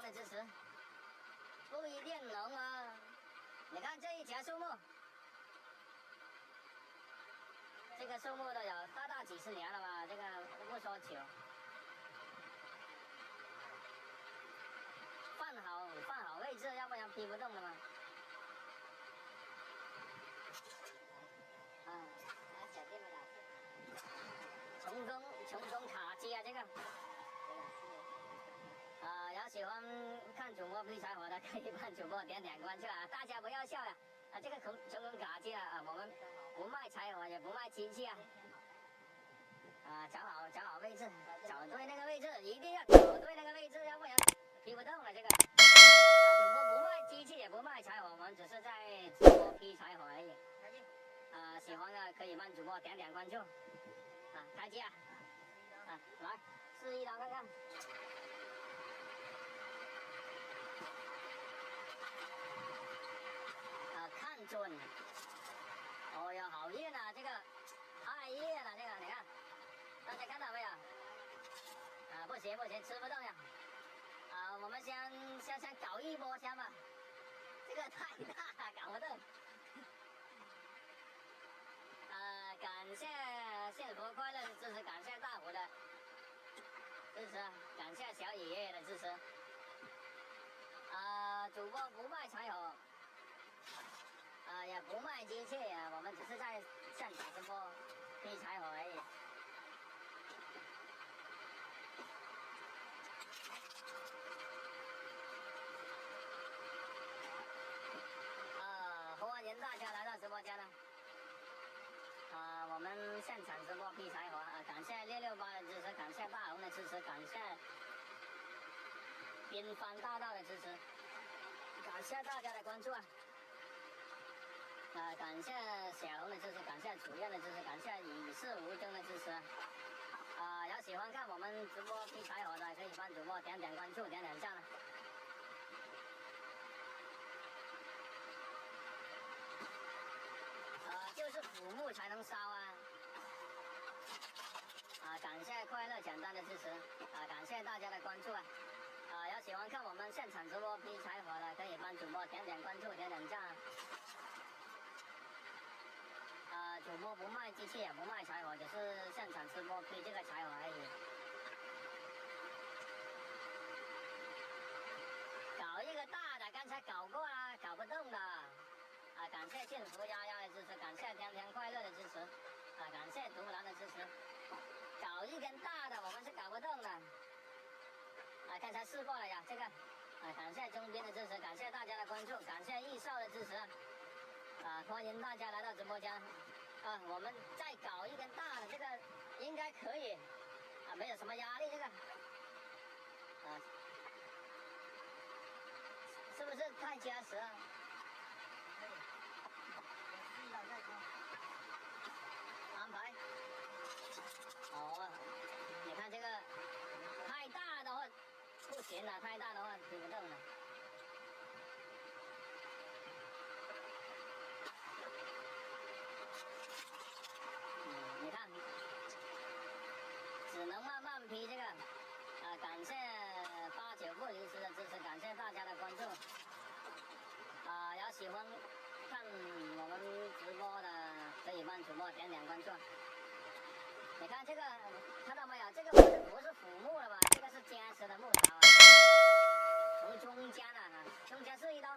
的支持，不一定浓啊。你看这一节树木，这个树木都有大几十年了吧，这个不说久。放好位置，要不然劈不动的嘛。假定了从中卡机啊，这个。有喜欢看主播劈柴火的，可以帮主播点关注啊！大家不要笑呀！这个从中卡机啊，我们不卖柴火，也不卖机器啊。找好位置，找对那个位置，一定要找对那个位置，要不然劈不动了这个。主播不卖机器，也不卖柴火，我们只是在直播劈柴火而已。喜欢的可以帮主播点关注。开机啊！来试一刀看看。看准。哦哟，好硬啊！这个太硬了，这个你看，大家看到没有？不行，吃不动呀。我们先搞一波先吧。这个太大了，搞不动。感谢幸福快乐的支持，感谢大虎的支持，感谢小野爷爷的支持。主播不卖柴火，也不卖机器，我们只是在现场直播劈柴火而已。欢迎大家来到直播间呢。我们现场直播劈柴火，感谢668的支持，感谢大红的支持，感谢边方大道的支持，感谢大家的关注啊！感谢小红的支持，感谢楚燕的支持，感谢与世无争的支持。有喜欢看我们直播劈柴火的，可以帮主播点关注，点赞啊！就是腐木才能烧啊！感谢快乐简单的支持，感谢大家的关注啊！有喜欢看我们现场直播劈柴火的，可以帮主播点关注，点赞啊！主播不卖机器，也不卖柴火，只是现场直播劈这个柴火而已。搞一个大的，刚才搞过了，搞不动的。感谢幸福丫丫的支持，感谢天快乐的支持，感谢独蓝的支持。搞一根大的，我们是搞不动的。刚才试过了呀，这个。感谢中边的支持，感谢大家的关注，感谢易少的支持。欢迎大家来到直播间。我们再搞一根大的，这个应该可以。没有什么压力，这个。是不是太结实了？安排。你看这个太大的话不行了，太大的话劈不动了。你看，只能慢慢劈这个。感谢89不离十的支持，感谢大家的关注。有喜欢看我们直播的，可以帮主播点关注。你看这个，看到没有？这个不是腐木了吧？这个是结实的木条啊。从中间中间是一刀。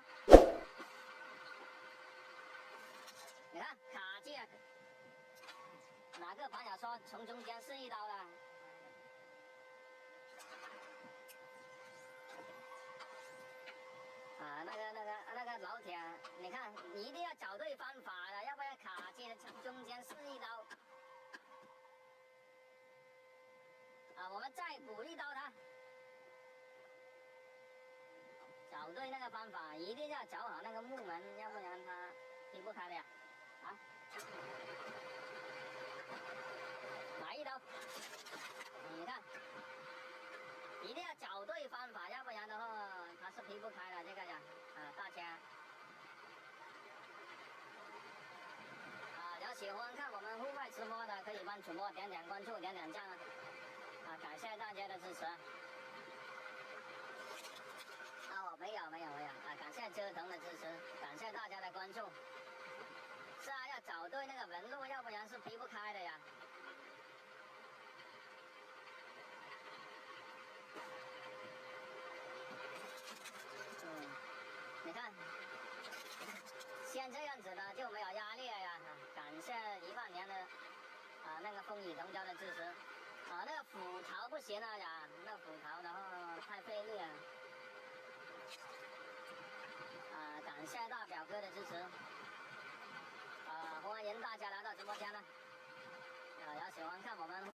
你看卡机啊，哪个朋友说从中间是一刀的？那个老铁，你看，你一定要找对方法了，要不然卡机的中间是一刀。我们再补一刀它。找对那个方法，一定要找好那个木门，要不然它劈不开的呀。来一刀。你看，一定要找对方法，要不然的话它是劈不开的这个呀。大家。有喜欢看我们户外直播的，可以帮主播点关注，点赞啊！感谢大家的支持。没有啊！感谢折腾的支持，感谢大家的关注。是啊，要找对那个纹路，要不然是避不开的呀。你看，先这样子呢就没有压力了呀。感谢1万年的那个风雨同舟的支持。那个斧头不行了呀，那斧头然后太费力了。感谢大表哥的支持。欢迎大家来到直播间呢。要喜欢看我们